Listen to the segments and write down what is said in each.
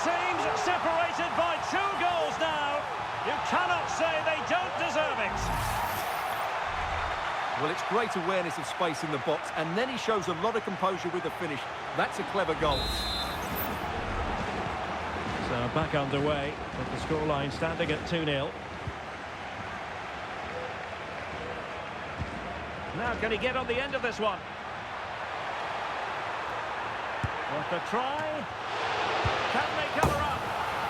seems separated by 2 goals now. You cannot say they don't deserve it. Well, it's great awareness of space in the box, and then he shows a lot of composure with the finish. That's a clever goal. So back underway, with the scoreline standing at 2-0. Now can he get on the end of this one? With the try. Can they cover up?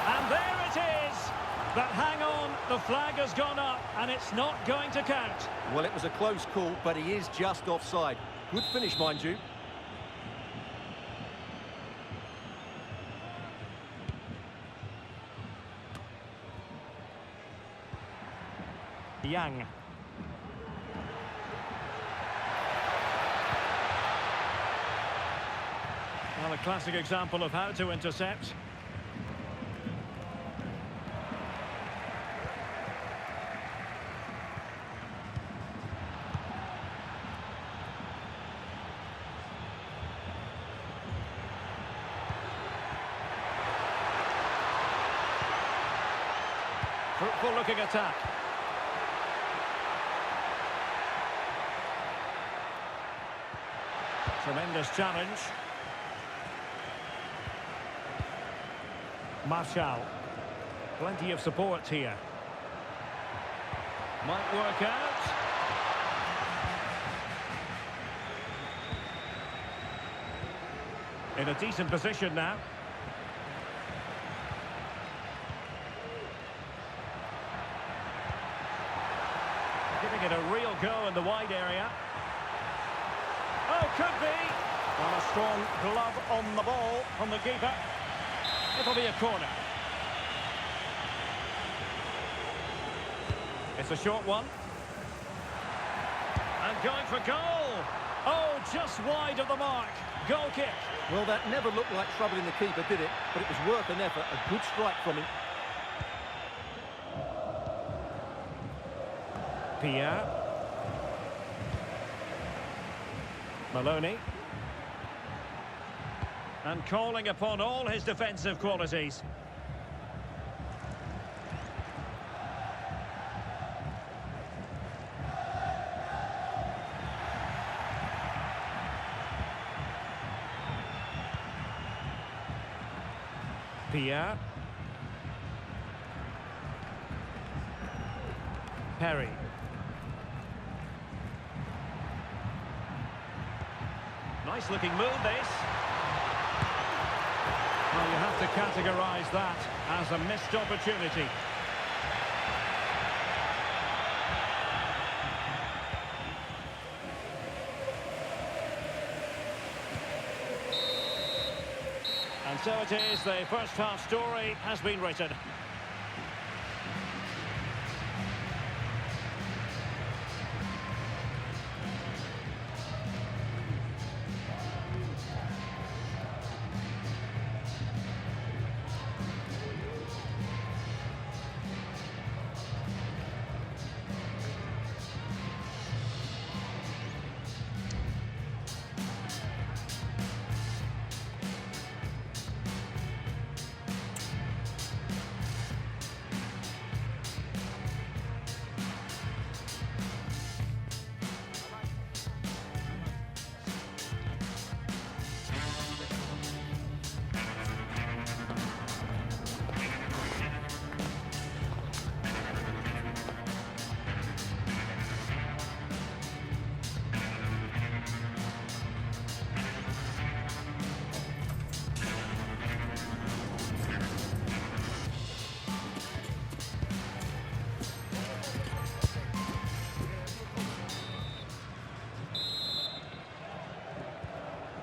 And there it is. But hang on, the flag has gone up and it's not going to count. Well, it was a close call, but he is just offside. Good finish, mind you. Young. Well, a classic example of how to intercept. Fruitful looking attack. Tremendous challenge. Marshall. Plenty of support here. Might work out. In a decent position now. Giving it a real go in the wide area. Oh, could be. And a strong glove on the ball from the keeper. It'll be a corner. It's a short one. And going for goal. Oh, just wide of the mark. Goal kick. Well, that never looked like troubling the keeper, did it? But it was worth an effort. A good strike from him. Pierre. Maloney. And calling upon all his defensive qualities. Pierre. Perry. Nice looking move, this. Well, you have to categorise that as a missed opportunity. And so it is, the first half story has been written.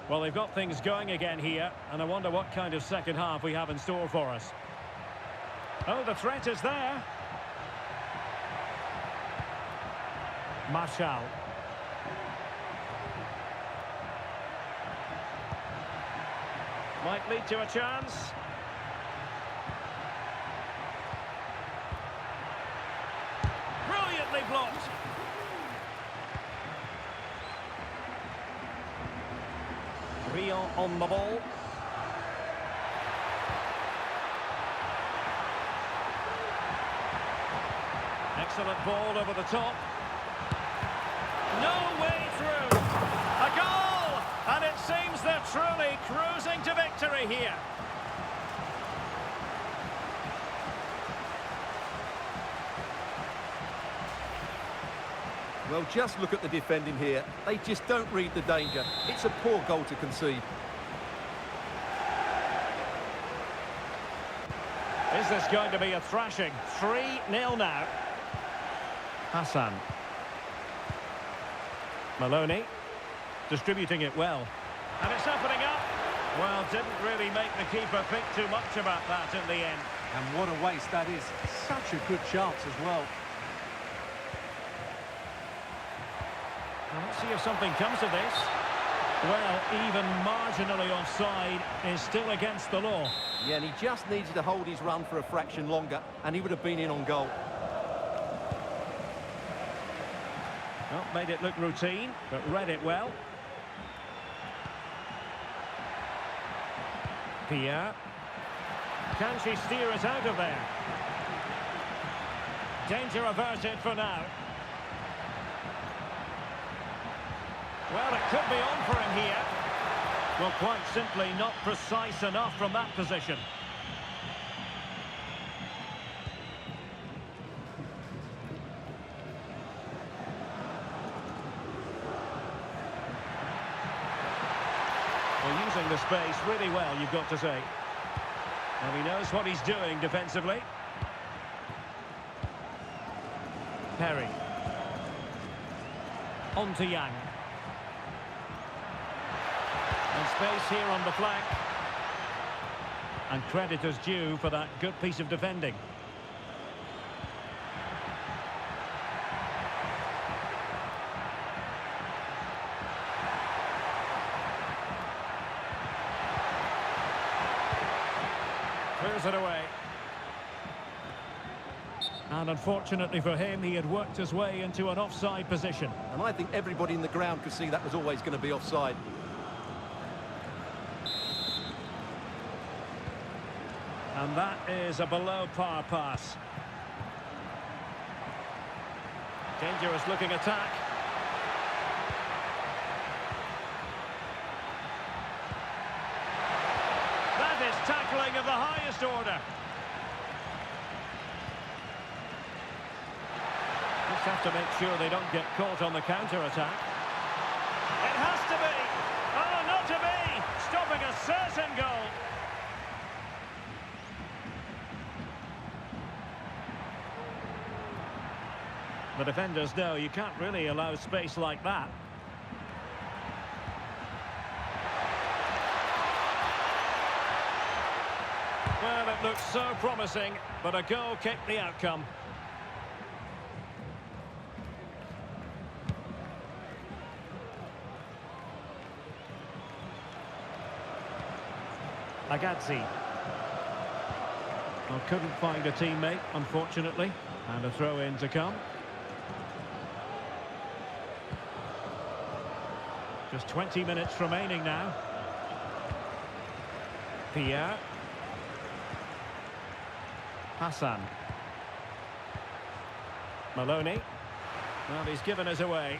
Well, they've got things going again here, and I wonder what kind of second half we have in store for us. Oh, the threat is there. Marshall. Might lead to a chance. Brilliantly blocked. Rio on the ball. excellent ball over the top. No way through. A goal! And it seems they're truly cruising to victory here. Well, just look at the defending here. They just don't read the danger. It's a poor goal to concede. Is this going to be a thrashing? 3-0 now. Hassan. Maloney. Distributing it well. And it's opening up. Well, didn't really make the keeper think too much about that in the end. And what a waste that is. Such a good chance as well. Well, let's see if something comes of this. Well, even marginally offside is still against the law. Yeah, and he just needed to hold his run for a fraction longer, and he would have been in on goal. Well, made it look routine, but read it well. Pierre. Can she steer it out of there? Danger averted for now. Well, it could be on for him here. Well, quite simply not precise enough from that position. Well, using the space really well, you've got to say. Well, he knows what he's doing defensively. Perry. On to Yang. And space here on the flank. And credit is due for that good piece of defending. Clears it away. And unfortunately for him, he had worked his way into an offside position. And I think everybody in the ground could see that was always going to be offside. And that is a below-par pass. Dangerous looking attack. That is tackling of the highest order. Just have to make sure they don't get caught on the counter-attack. It has to be! Oh, not to be! Stopping a certain goal. The defenders know you can't really allow space like that. Well, it looks so promising, but a goal kicked the outcome. Agazzi. Well, couldn't find a teammate, unfortunately, and a throw-in to come. Just 20 minutes remaining now. Pierre. Hassan. Maloney. Well, he's given us away.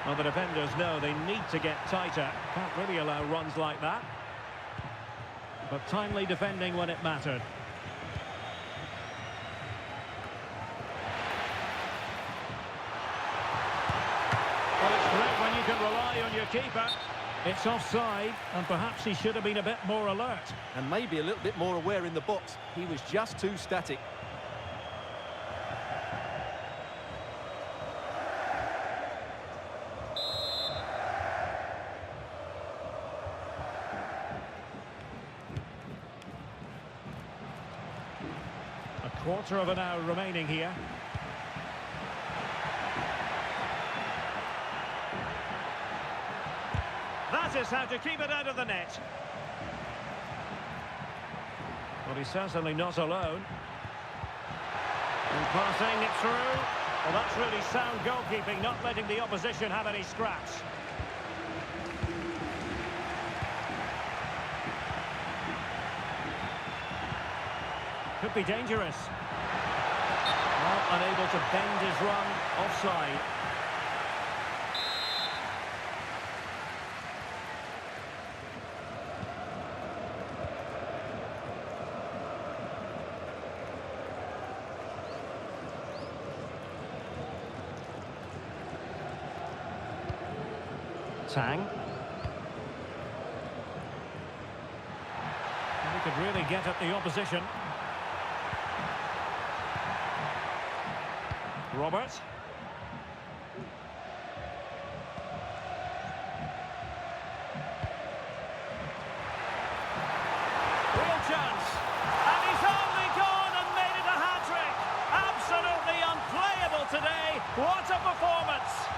Well, the defenders know they need to get tighter. Can't really allow runs like that. But timely defending when it mattered. Well, it's great when you can rely on your keeper. It's offside, and perhaps he should have been a bit more alert. And maybe a little bit more aware in the box. He was just too static. A quarter of an hour remaining here. That is how to keep it out of the net. Well, he's certainly not alone. And passing it through. Well, that's really sound goalkeeping, not letting the opposition have any scraps. Could be dangerous. Well, unable to bend his run. Offside. Tang. He could really get at the opposition. Robert. Real chance. And he's only gone and made it a hat-trick. Absolutely unplayable today. What a performance.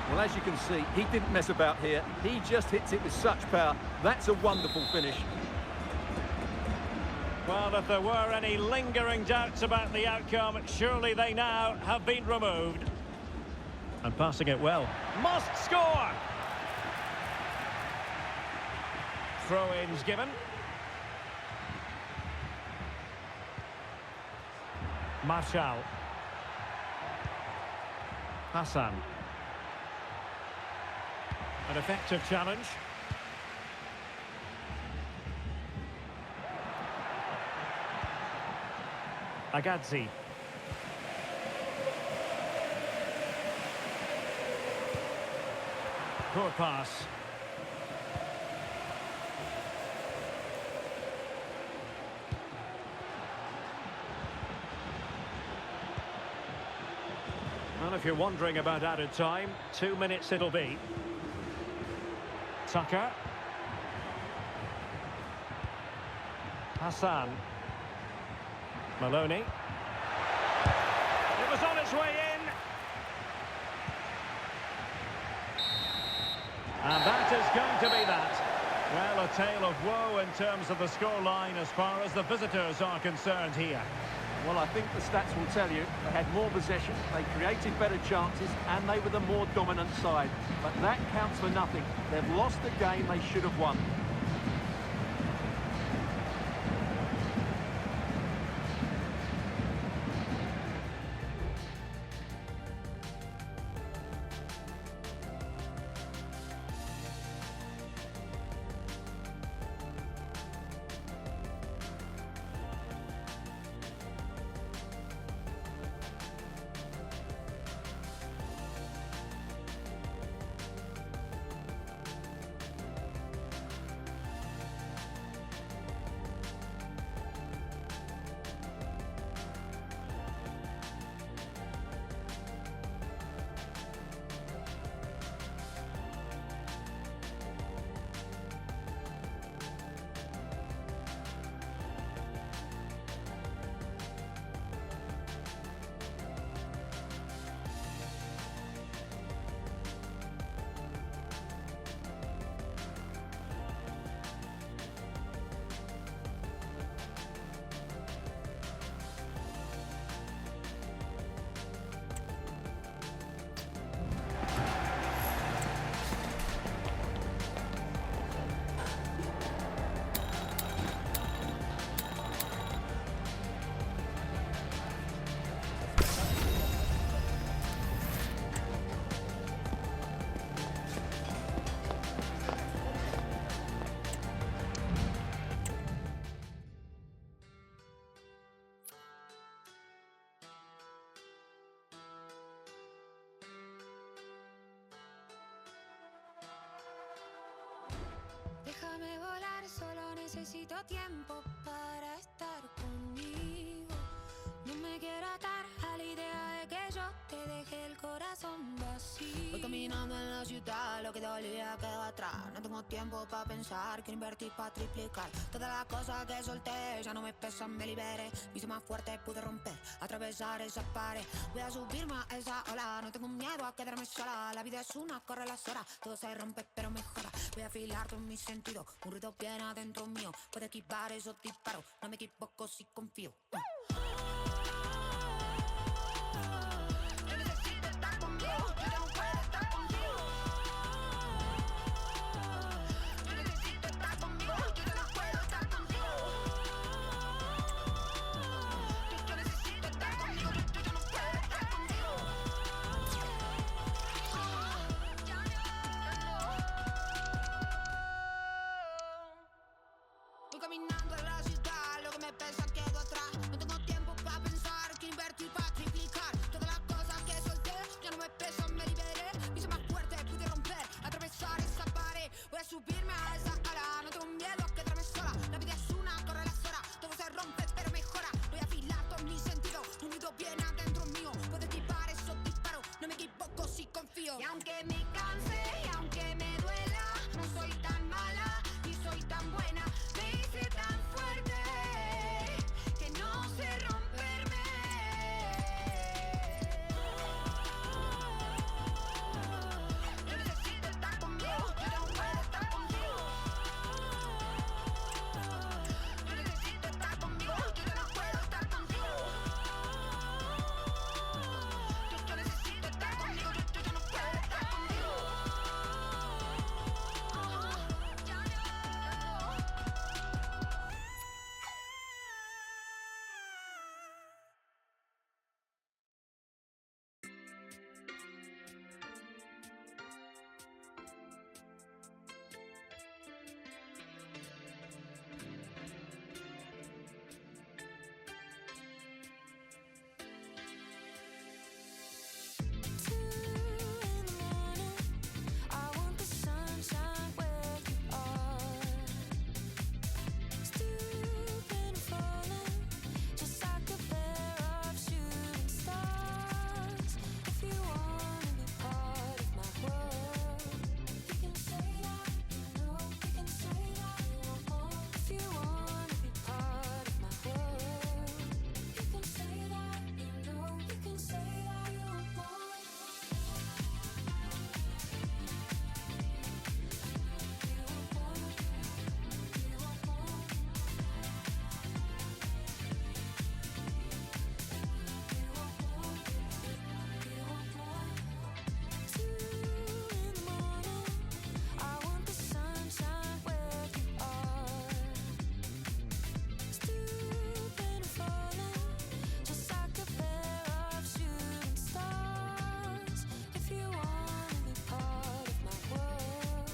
Well, as you can see, he didn't mess about here. He just hits it with such power. That's a wonderful finish. Well, if there were any lingering doubts about the outcome, surely they now have been removed. And passing it well. Must score! Throw-ins given. Marshall. Hassan. An effective challenge. Agazzi. Poor pass. Well, if you're wondering about added time, 2 minutes it'll be. Tucker. Hassan. Maloney. It was on its way in. And that is going to be that. Well, a tale of woe in terms of the scoreline as far as the visitors are concerned here. Well, I think the stats will tell you they had more possession, they created better chances, and they were the more dominant side. But that counts for nothing. They've lost the game they should have won. Déjame volar, solo necesito tiempo para estar conmigo. No me quiero atar a la idea de que yo te deje el corazón vacío. Voy caminando en la ciudad, lo que dolía quedó atrás. No tengo tiempo para pensar, quiero invertir para triplicar. Todas las cosas que solté ya no me pesan, me liberé. Me hice más fuerte, pude romper, atravesar esa pared. Voy a subirme a esa ola, no tengo miedo a quedarme sola. La vida es una, corre las horas, todo se rompe pero mejora. Voy a afilar todos mis sentidos, un ruido bien adentro mío. Puedo esquivar esos disparos, no me equivoco si confío. Necesito estar Voy caminando en la ciudad, lo que me pesa quedo atrás. No tengo tiempo para pensar, que invertir para triplicar. Todas las cosas que solté, ya no me pesan, me liberé. Me hice más fuerte, pude romper, atravesar esa pared. Voy a subirme a esa ala, no tengo miedo a quedarme sola. La vida es una, corre las horas, todo se rompe pero mejora. Voy a afilar todos mis sentidos, unido bien adentro mío. Puedo esquivar esos disparos, no me equivoco si confío. Y aunque me canse, y aunque me duela, no soy tan mala, ni soy tan buena. Me hice tan fuerte que no sé romperme. Yo necesito estar conmigo, yo no puedo estar contigo. Yo necesito estar conmigo, yo no puedo estar contigo. Yo necesito estar conmigo, yo no puedo estar contigo. Ya no. I want the sunshine where you are. Stooping and falling, just like a pair of shooting stars. If you wanna be part of my world, you can say that, you know, you can say that you want more. If you wanna be part of my world, you can say that, you know, you can say that you want more. I want the sunshine where you are. Stooping and falling, just like a pair of shooting stars. If you wanna be part of my world,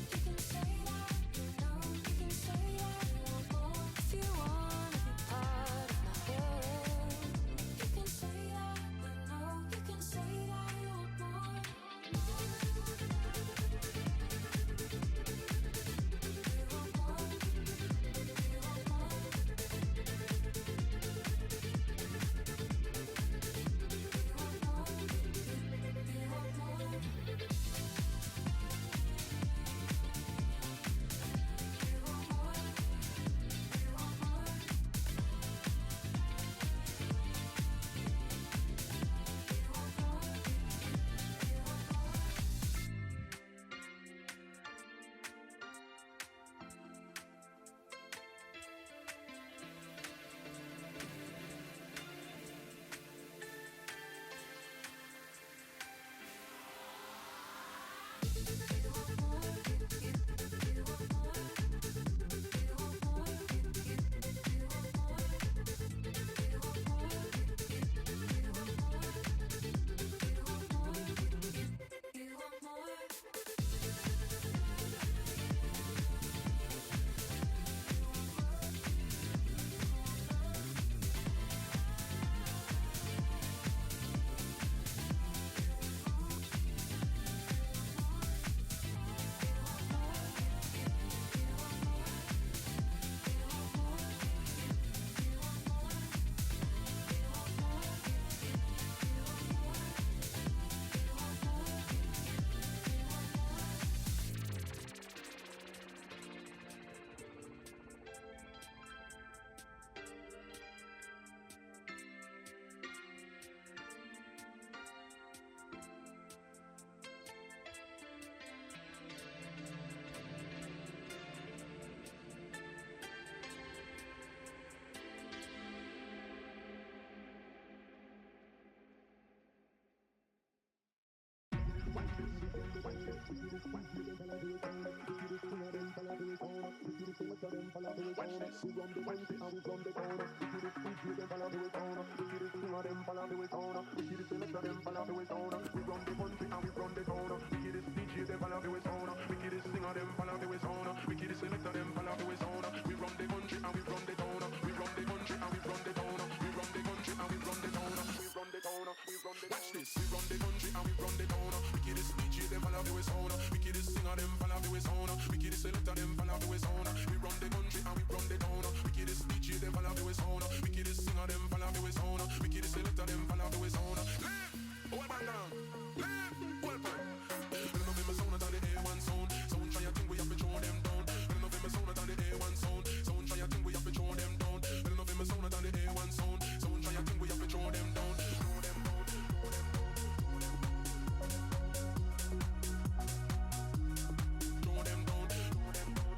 you can say that, you know, you can say that you want more. If you wanna be part of my world, you can say that, you know, you can say that you want more. We run the follow the way sound. Wickedest singer them follow the way sound. Wickedest selector them follow the way sound. We run the country and we run the town. Wickedest DJ them follow the way sound. Wickedest singer them follow the way sound. Wickedest selector them follow the way sound. Hold man down. Hold man. We don't know if my sound at the A1 sound. Sound try a thing we have to throw them down. We don't know if my sound at the A1 sound. Sound try a thing we have to throw them down. We don't know if my sound at the A1 sound. Sound try a thing we have to throw them down. Throw them down. Throw them down. Throw them down.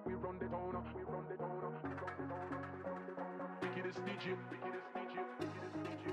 We run the town, we run the town, we run the town. Wickedest DJ, wickedest DJ, wickedest DJ.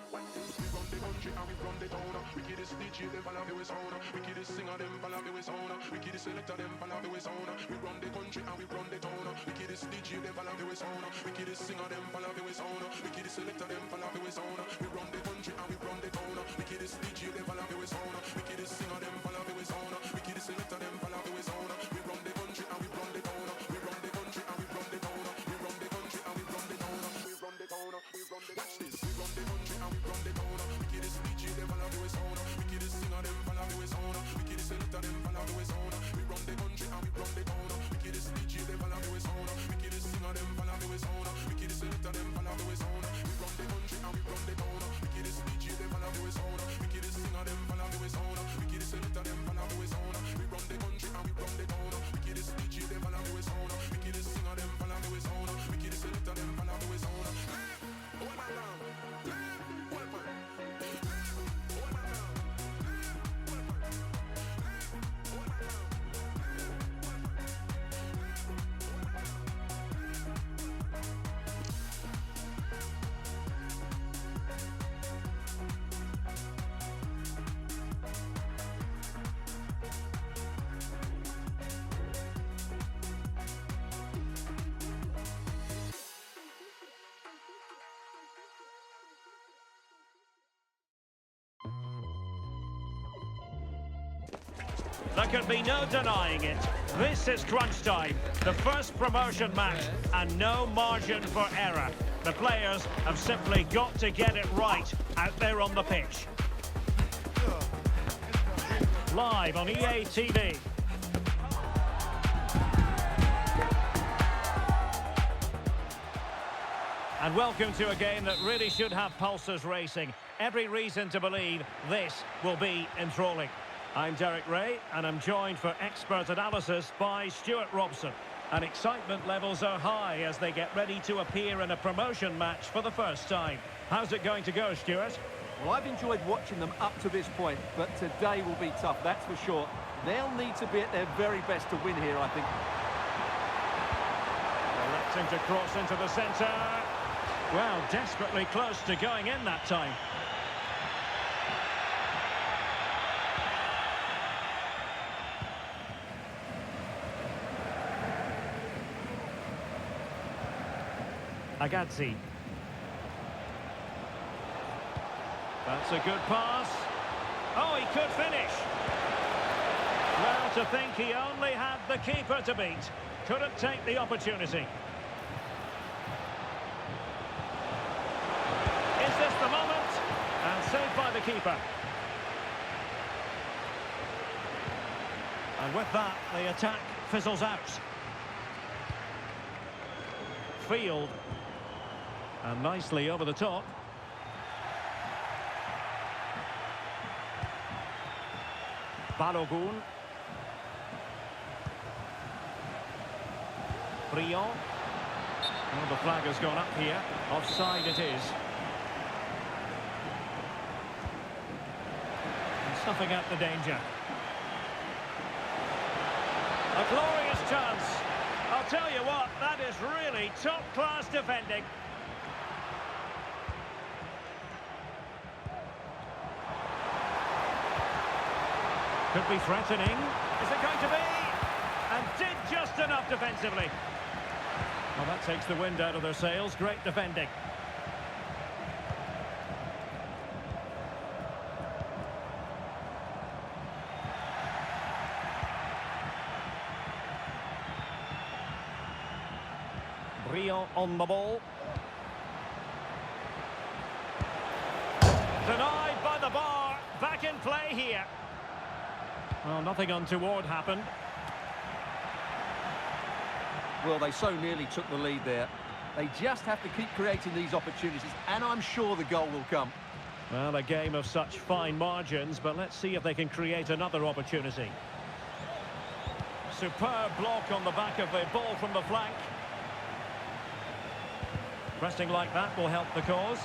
We run the country and we run the town. Wickedest DJ, them follow the way sound. Wickedest singer, them follow the way sound. Wickedest selector, them follow the way sound. We run the country and we run the town. Wickedest DJ, them follow the way sound. Wickedest singer, them follow the way sound. Wickedest selector, them follow the way sound. We run the country and we run the town. Wickedest DJ, them follow the way sound. Wickedest singer, them follow the way sound. Wickedest selector, them follow the way sound. We run the country and we run the town. We run the country and we run the town. We run the country and we run the town. We run the town. We run the watch this. We run the country and we run the town. Wickedest DJ, them follow the way sound. Wickedest singer, them follow the way sound. Wickedest selector, them follow the way sound. We run the country and we run the town. Wickedest DJ, them follow the way sound. Wickedest singer, them follow the way sound. Wickedest selector, them follow the way sound. We run the country and we run the town. Wickedest DJ, them follow the way sound. Wickedest singer, them follow the way sound. Wickedest selector, them follow the way sound. We run the country and we run the town. Wickedest DJ, them follow the way sound. Wickedest singer, them follow the way sound. Wickedest selector, them follow the way sound. Hold man down. Hold man. Hold man down. Hold man. Hold man down. There can be no denying it. This is crunch time, the first promotion match, and no margin for error. The players have simply got to get it right out there on the pitch. Live on EA TV. And welcome to a game that really should have pulses racing. Every reason to believe this will be enthralling. I'm Derek Ray, and I'm joined for expert analysis by Stuart Robson. And excitement levels are high as they get ready to appear in a promotion match for the first time. How's it going to go, Stuart? Well, I've enjoyed watching them up to this point, but today will be tough, that's for sure. They'll need to be at their very best to win here, I think. Electing to cross into the centre. Well, desperately close to going in that time. Agazzi. That's a good pass. Oh, he could finish. Well, to think he only had the keeper to beat. Couldn't take the opportunity. Is this the moment? And saved by the keeper. And with that, the attack fizzles out. Field. And nicely over the top. Balogun. Brion. Oh, the flag has gone up here. Offside it is. And snuffing out the danger. A glorious chance. I'll tell you what, that is really top-class defending. Could be threatening. Is it going to be? And did just enough defensively. Well, that takes the wind out of their sails. Great defending. on the ball. Denied by the bar. Back in play here. Well, nothing untoward happened. Well, they so nearly took the lead there. They just have to keep creating these opportunities, and I'm sure the goal will come. Well, a game of such fine margins, but let's see if they can create another opportunity. Superb block on the back of the ball from the flank. Pressing like that will help the cause.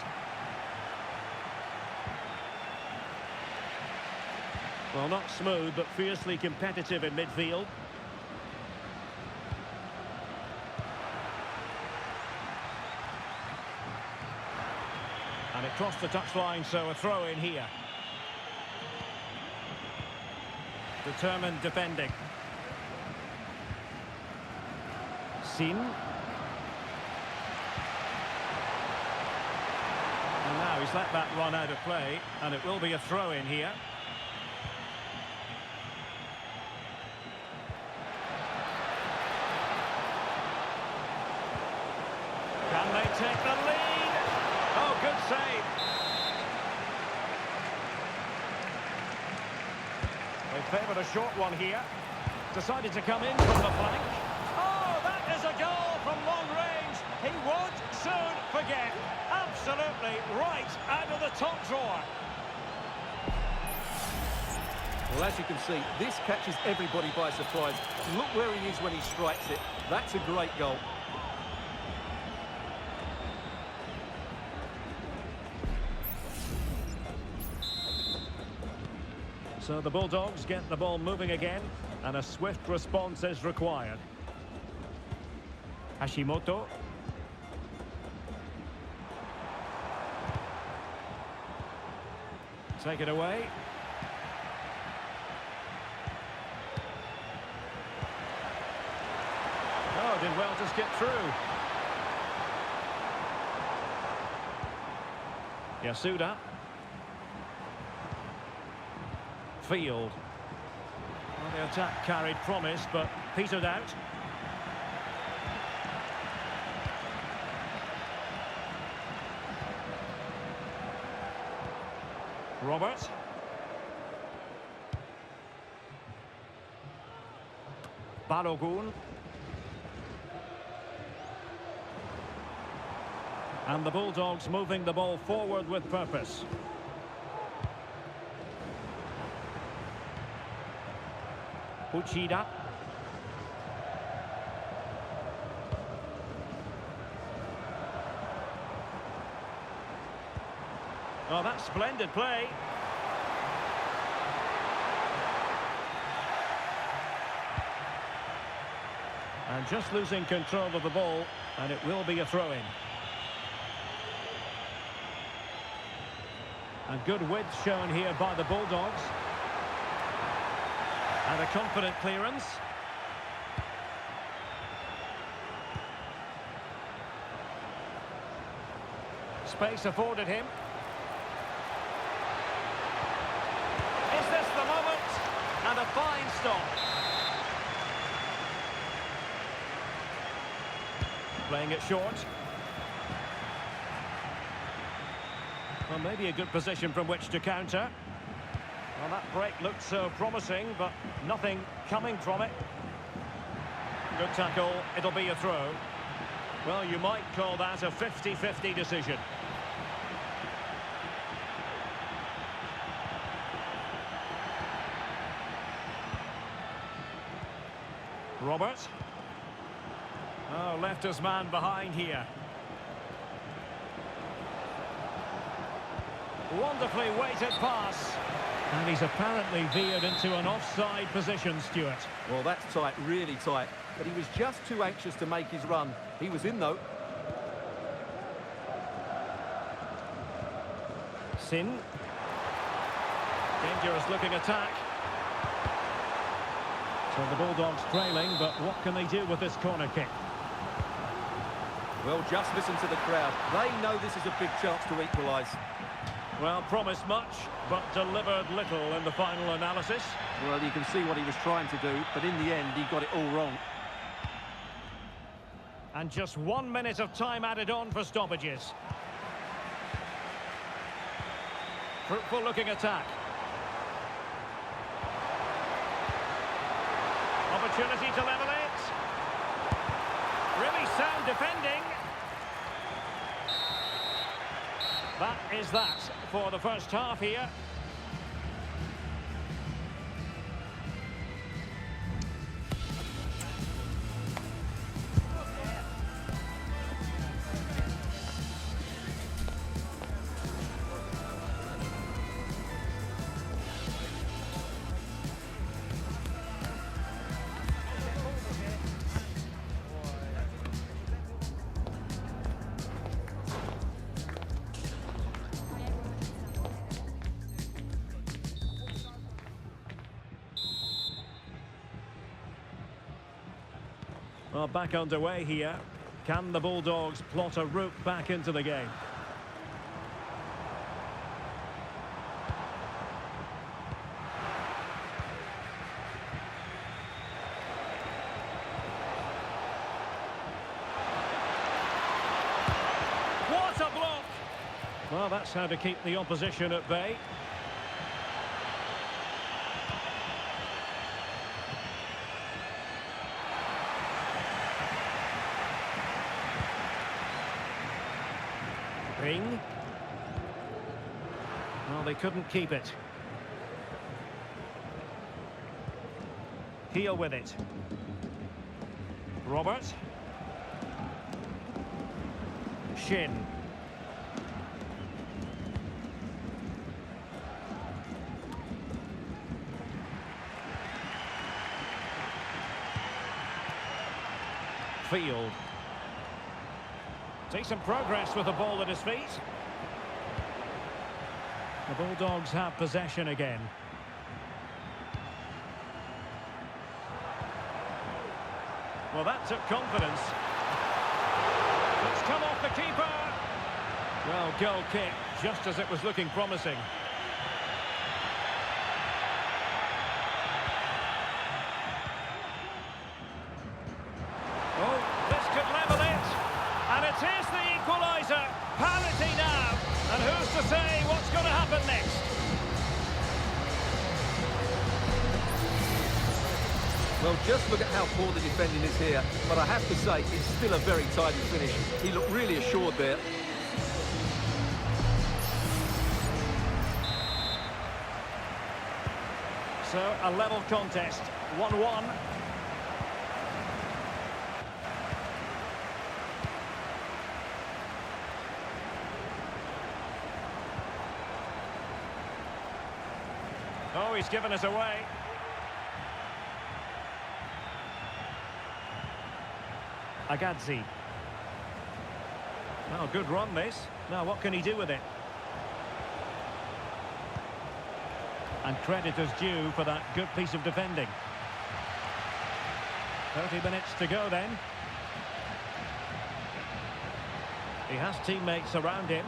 Well, not smooth, but fiercely competitive in midfield. And it crossed the touchline, so a throw in here. Determined defending. Sin. And now he's let that run out of play, and it will be a throw in here. Can they take the lead? Oh, good save. They favoured a short one here. Decided to come in from the flank. Oh, that is a goal from long range. He won't soon forget. Absolutely right out of the top drawer. Well, as you can see, this catches everybody by surprise. Look where he is when he strikes it. That's a great goal. So the Bulldogs get the ball moving again, and a swift response is required. Hashimoto. Take it away. Oh, did well to skip through. Yasuda. Field. Well, the attack carried promise, but petered out. Robert. Balogun. And the Bulldogs moving the ball forward with purpose. Uchida. Oh, that's splendid play. And just losing control of the ball, and it will be a throw-in. And good width shown here by the Bulldogs. And a confident clearance. Space afforded him. Is this the moment? And a fine stop. Playing it short. Well, maybe a good position from which to counter. Well, that break looked so promising, but nothing coming from it. Good tackle. It'll be a throw. Well, you might call that a 50-50 decision. Robert. Oh, left his man behind here. Wonderfully weighted pass. And he's apparently veered into an offside position, Stuart. Well, that's tight, really tight. But he was just too anxious to make his run. He was in, though. Sin. Dangerous looking attack. So the Bulldogs trailing, but what can they do with this corner kick? Well, just listen to the crowd. They know this is a big chance to equalise. Well, promised much, but delivered little in the final analysis. Well, you can see what he was trying to do, but in the end, he got it all wrong. And just 1 minute of time added on for stoppages. Fruitful looking attack. Opportunity to level it. Really sound defending. That is that for the first half here. Well, back underway here. Can the Bulldogs plot a route back into the game? What a block! Well, that's how to keep the opposition at bay. Well, they couldn't keep it. Heel with it. Robert. Shin. Field. Decent progress with the ball at his feet. The Bulldogs have possession again. Well, that took confidence. It's come off the keeper. Well, goal kick, just as it was looking promising. Oh, this could level it. And it is the equaliser. Parity now. And who's to say what's going to happen next? Well, just look at how poor the defending is here. But I have to say, it's still a very tidy finish. He looked really assured there. So, a level contest. 1-1. Oh, he's given us away. Agazzi. Oh, good run this. Now, what can he do with it? And credit is due for that good piece of defending. 30 minutes to go then. He has teammates around him.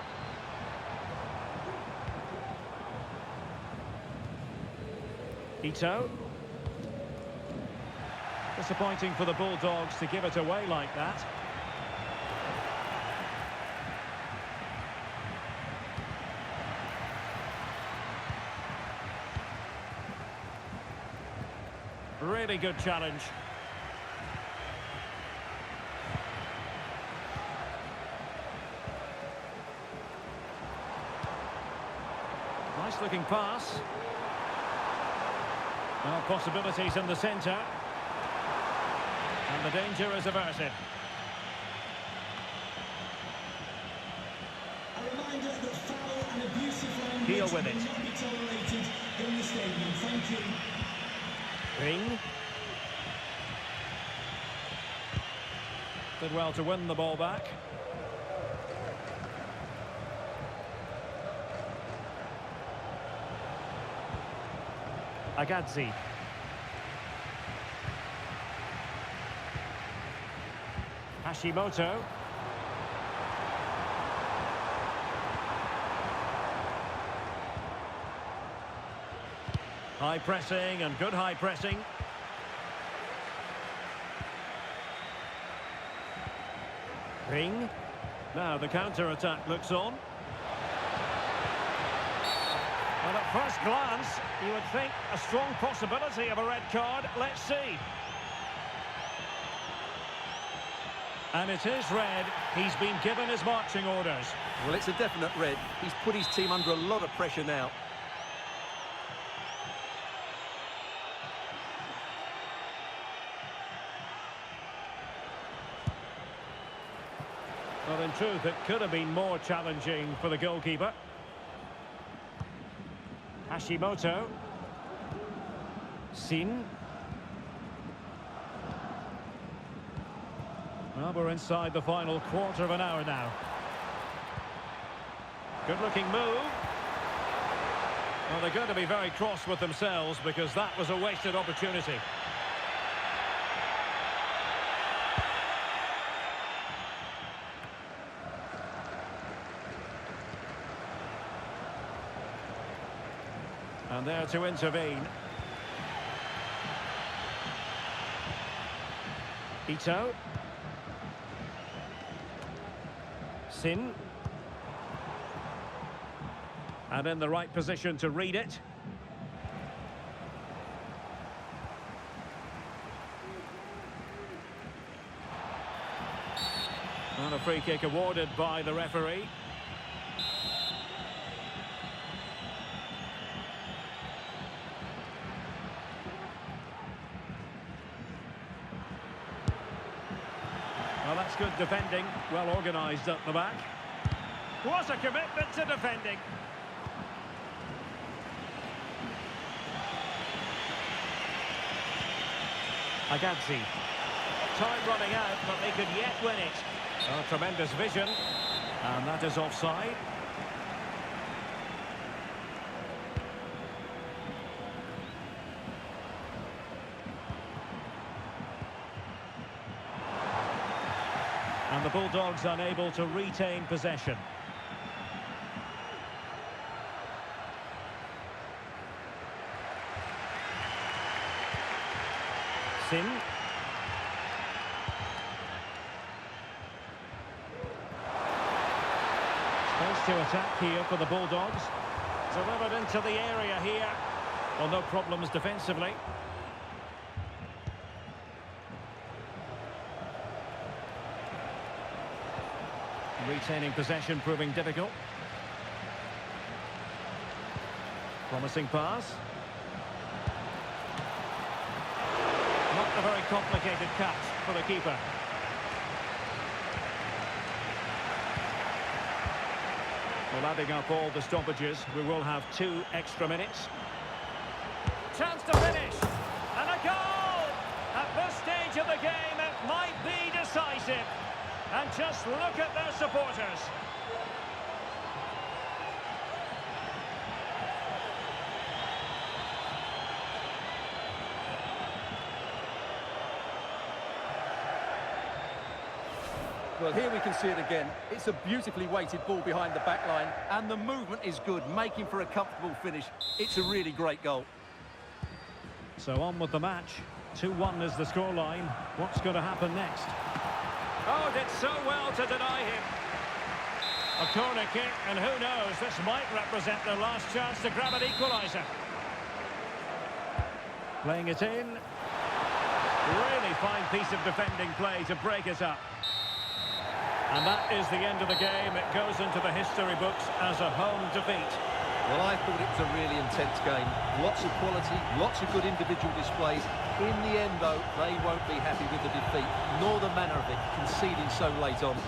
Ito. Disappointing for the Bulldogs to give it away like that. Really good challenge. Nice looking pass. Well, possibilities in the centre. And the danger is averted. A reminder that foul and abusive language Heel with it. will not be tolerated in the stadium. Thank you. Ring. Did well to win the ball back. Agazzi. Hashimoto. High pressing and good high pressing. Ring. Now the counter-attack looks on. Well, at first glance, you would think a strong possibility of a red card. Let's see. And it is red. He's been given his marching orders. Well, it's a definite red. He's put his team under a lot of pressure now. Well, in truth, it could have been more challenging for the goalkeeper. Hashimoto. Sin. Well, we're inside the final quarter of an hour now. Good-looking move. Well, they're going to be very cross with themselves because that was a wasted opportunity. And there to intervene. Ito. Sin. And in the right position to read it. And a free kick awarded by the referee. Well, that's good defending, well organised at the back. What a commitment to defending. Agazzi. Time running out, but they could yet win it. Oh, tremendous vision. And that is offside. And the Bulldogs unable to retain possession. Sin. Space to attack here for the Bulldogs. Delivered into the area here. Well, no problems defensively. Retaining possession proving difficult. Promising pass. Not a very complicated cut for the keeper. Well, adding up all the stoppages, we will have 2 extra minutes. Chance to finish. And a goal! At this stage of the game, it might be decisive. And just look at their supporters. Well, here we can see it again. It's a beautifully weighted ball behind the back line, and the movement is good, making for a comfortable finish. It's a really great goal. So on with the match. 2-1 is the scoreline. What's going to happen next? Oh, did so well to deny him. A corner kick, and who knows, this might represent their last chance to grab an equaliser. Playing it in. Really fine piece of defending play to break it up. And that is the end of the game. It goes into the history books as a home defeat. Well, I thought it was a really intense game. Lots of quality, lots of good individual displays. In the end, though, they won't be happy with the defeat, nor the manner of it, conceding so late on.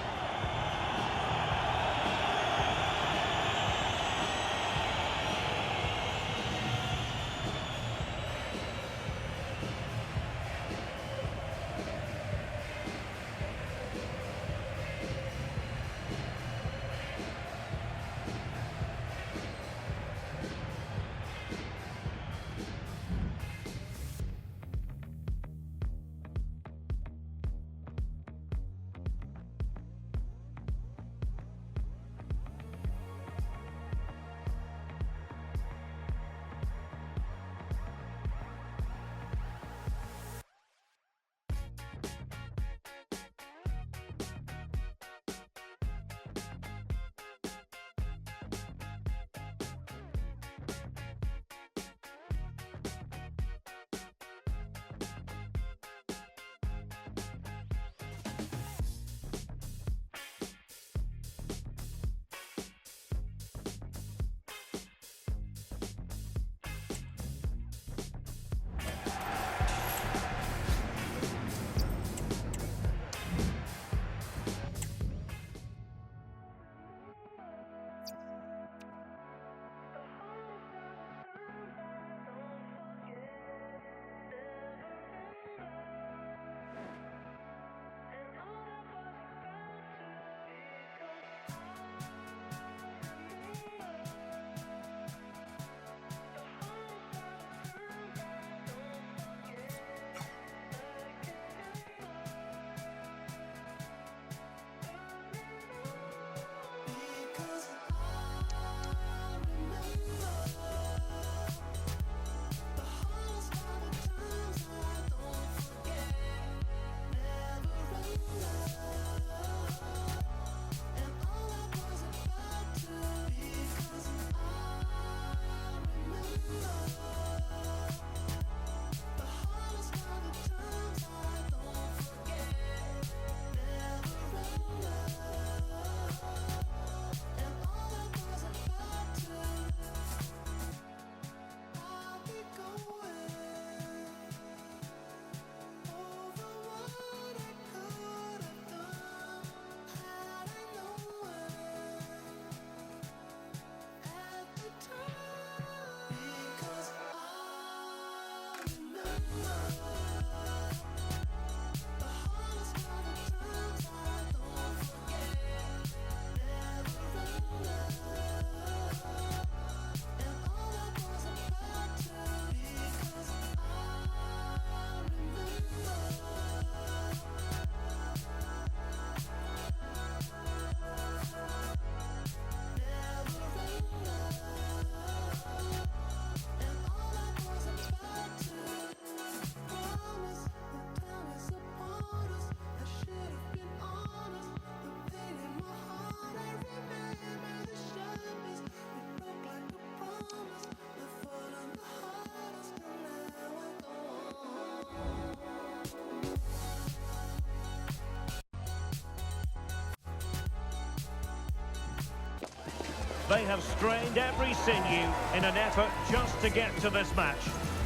They have strained every sinew in an effort just to get to this match.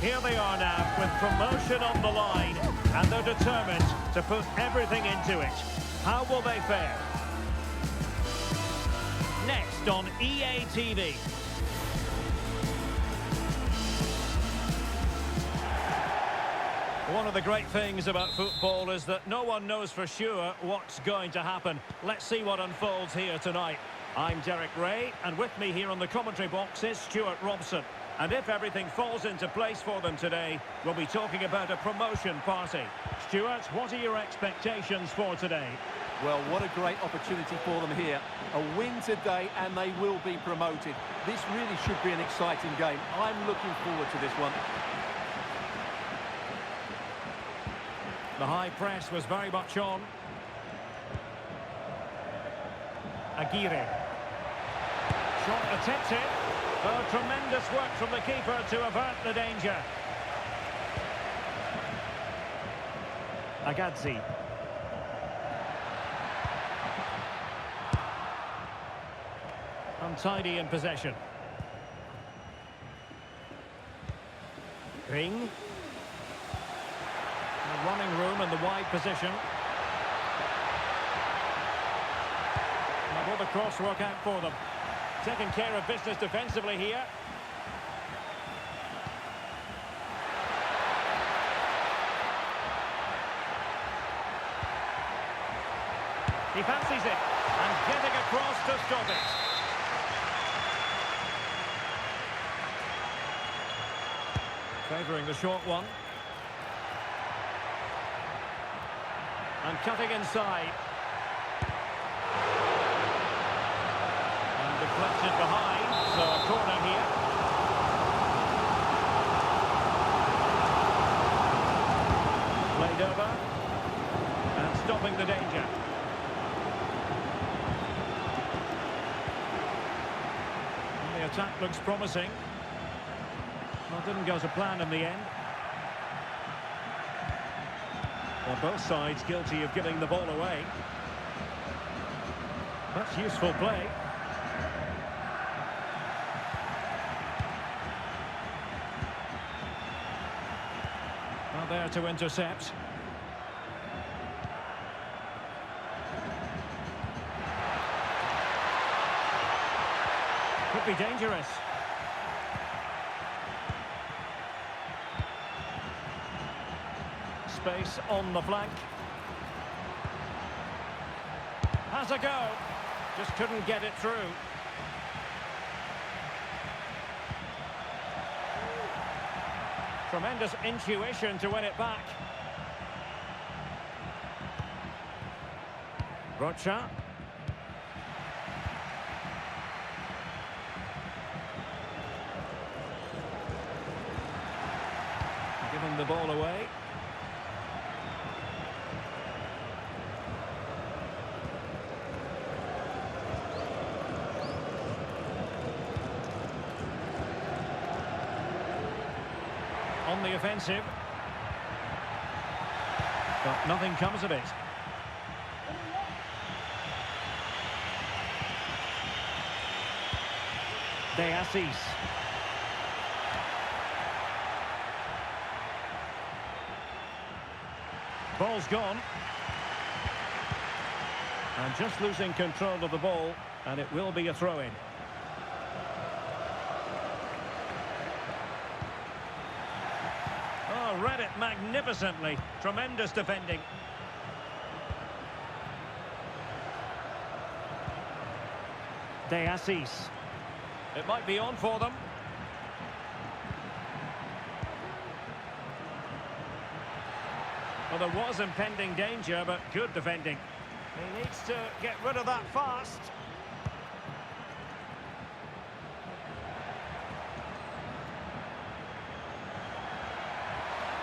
Here they are now with promotion on the line, and they're determined to put everything into it. How will they fare? Next on EA TV. One of the great things about football is that no one knows for sure what's going to happen. Let's see what unfolds here tonight. I'm Derek Ray, and with me here on the commentary box is Stuart Robson. And if everything falls into place for them today, we'll be talking about a promotion party. Stuart, what are your expectations for today? Well, what a great opportunity for them here. A win today and they will be promoted. This really should be an exciting game. I'm looking forward to this one. The high press was very much on. Aguirre. Shot attempted. Oh, tremendous work from the keeper to avert the danger. Agazzi. Untidy in possession. Ring. Running room in the wide position. And will the cross work out for them? Taking care of business defensively here. He fancies it and getting across to stop it. Favouring the short one. And cutting inside. And deflected behind, so a corner here. Played over. And stopping the danger. And the attack looks promising. Well, it didn't go to plan in the end. Well, both sides guilty of giving the ball away. That's useful play. Well, there to intercept. Could be dangerous. Space on the flank. Has a go. Just couldn't get it through. Tremendous intuition to win it back. Rocha. Giving the ball away. On the offensive. But nothing comes of it. De Assis. Ball's gone. And just losing control of the ball, and it will be a throw-in. Oh, read it magnificently. Tremendous defending. De Assis. It might be on for them. Well, there was impending danger, but good defending. He needs to get rid of that fast.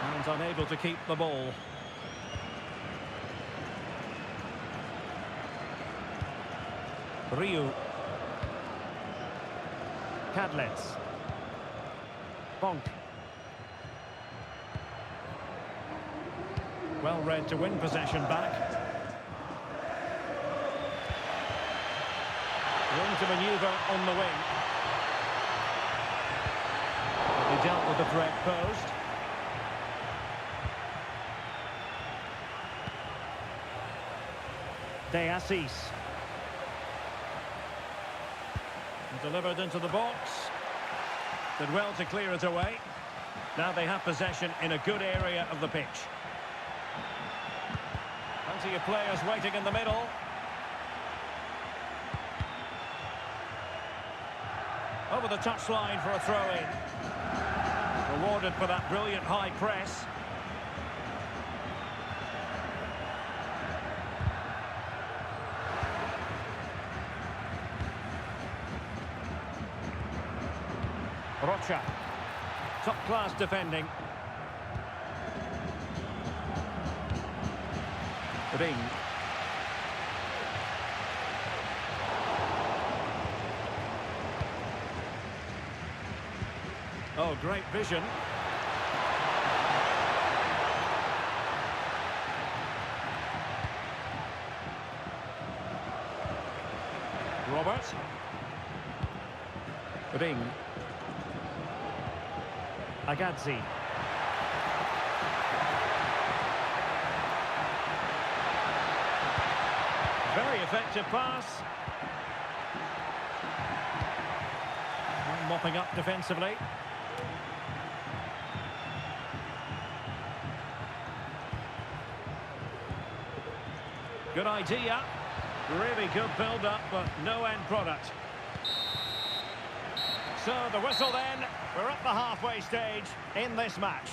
And unable to keep the ball. Ryu. Cadlets. Bonk. Well read to win possession back. Room to manoeuvre on the wing. They dealt with the threat posed. De Assis. Delivered into the box. Did well to clear it away. Now they have possession in a good area of the pitch. Plenty of players waiting in the middle. Over the touchline for a throw-in. Rewarded for that brilliant high press. Rocha. Top-class defending. Ring. Oh, great vision. Robert. Ring. Agazzi. Very effective pass. Mopping up defensively. Good idea. Really good build-up, but no end product. So the whistle then. We're at the halfway stage in this match.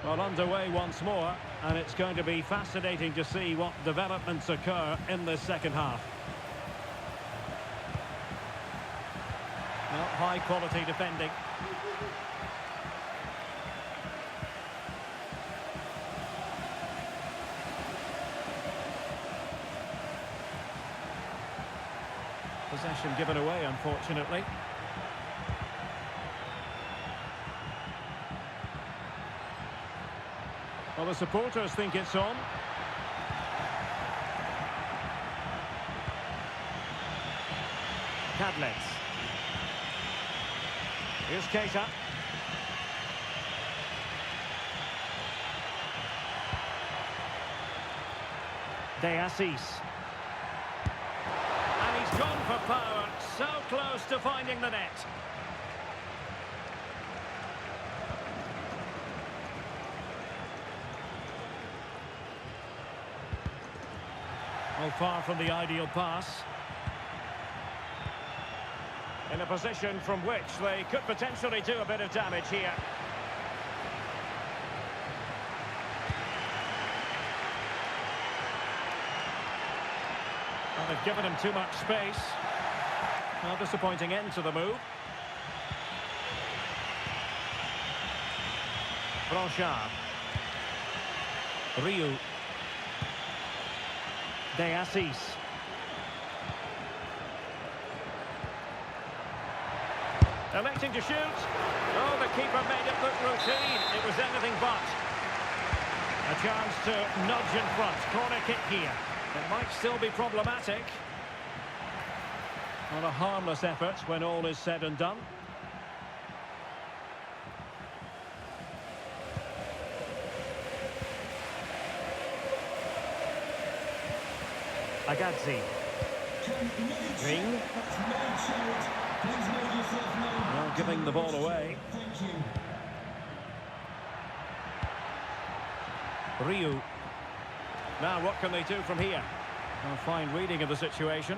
Well, underway once more, and it's going to be fascinating to see what developments occur in this second half. Well, high-quality defending. Possession given away, unfortunately. Well, the supporters think it's on. Cadlets. Here's Keita. De Assis. And he's gone for power. So close to finding the net. Well, far from the ideal pass. In a position from which they could potentially do a bit of damage here. Well, they've given him too much space. Well, disappointing end to the move. Blanchard. Ryu. De Assis. Electing to shoot. Oh, the keeper made it look routine. It was anything but. A chance to nudge in front. Corner kick here. It might still be problematic. Well, a harmless effort when all is said and done. Agazzi. Ring. That's no shout. Please make yourself known. Well, giving the ball away. Thank you. Ryu. Now what can they do from here? A fine reading of the situation.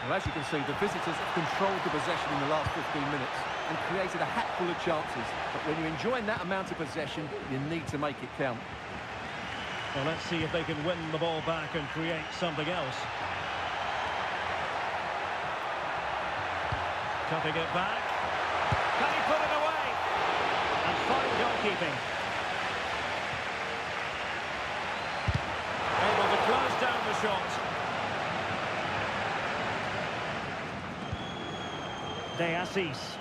Well, as you can see, the visitors have controlled the possession in the last 15 minutes and created a hatful of chances. But when you're enjoying that amount of possession, you need to make it count. Well, let's see if they can win the ball back and create something else. Cutting it back. Can he put it away? And fine goalkeeping. Able to close down the shot. De Assis.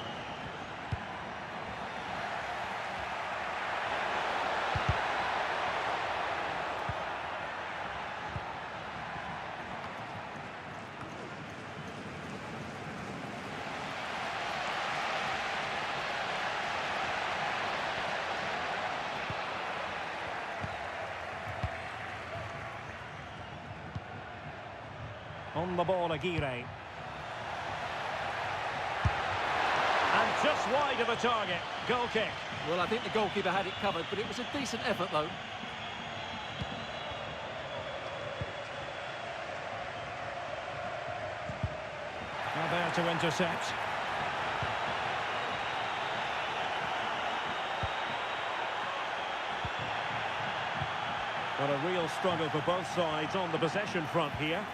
On the ball, Aguirre. And just wide of the target. Goal kick. Well, I think the goalkeeper had it covered, but it was a decent effort, though. Now there to intercept. Well, a real struggle for both sides on the possession front here.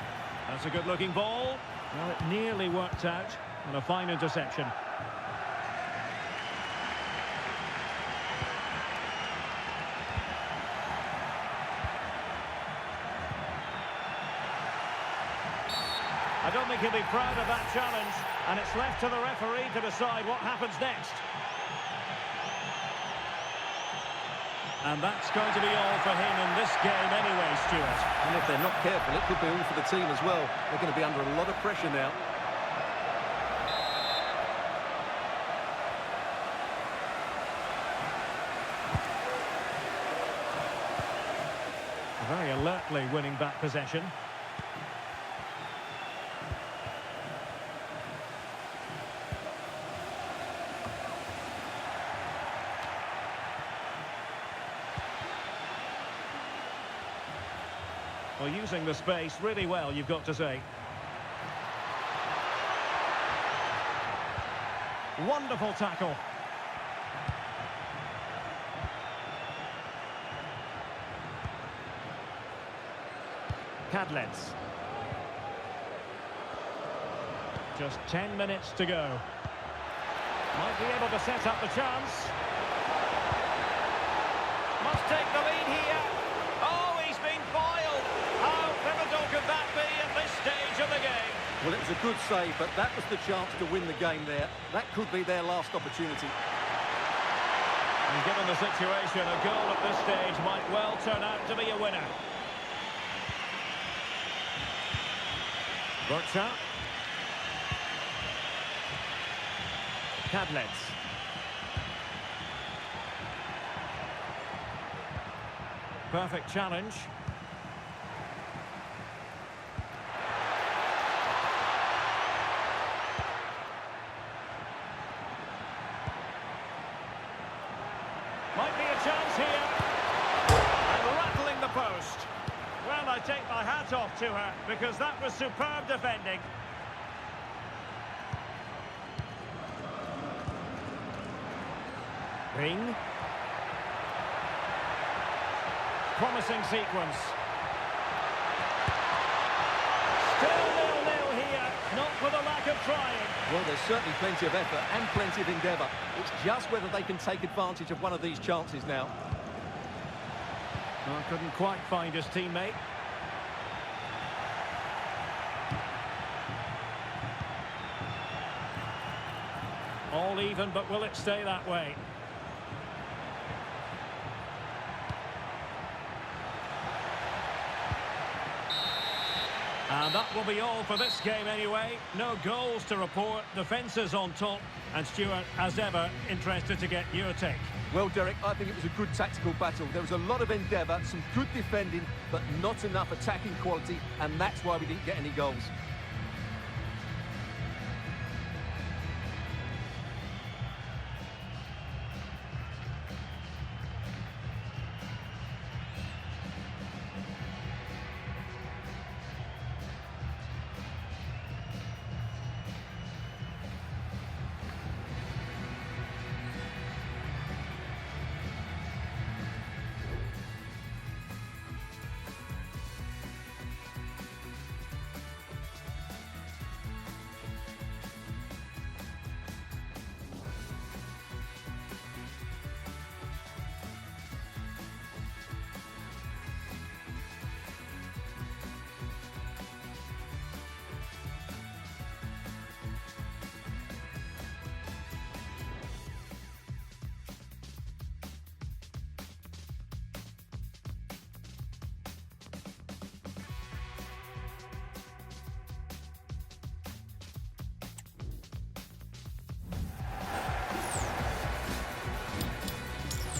That's a good-looking ball. Well, it nearly worked out. And a fine interception. I don't think he'll be proud of that challenge, and it's left to the referee to decide what happens next. And that's going to be all for him in this game anyway, Stuart. And if they're not careful, it could be all for the team as well. They're going to be under a lot of pressure now. Very alertly winning back possession. Well, using the space really well, you've got to say. Wonderful tackle. Cadlets. Just 10 minutes to go. Might be able to set up the chance. Must take the lead here. Oh, he's been foiled. How pivotal could that be at this stage of the game? Well, it was a good save, but that was the chance to win the game there. That could be their last opportunity. And given the situation, a goal at this stage might well turn out to be a winner. Burcha. Cadlets. Perfect challenge. Might be a chance here. And rattling the post. Well, I take my hat off to her because that was superb defending. Ring. Promising sequence. Still 0-0 here, not for the lack of trying. Well, there's certainly plenty of effort and plenty of endeavour. It's just whether they can take advantage of one of these chances now. Well, couldn't quite find his teammate. All even, but will it stay that way? And And that will be all for this game anyway. No goals to report, defences on top. And Stuart, as ever, interested to get your take. Well, Derek, I think it was a good tactical battle. There was a lot of endeavour, some good defending, but not enough attacking quality, and that's why we didn't get any goals.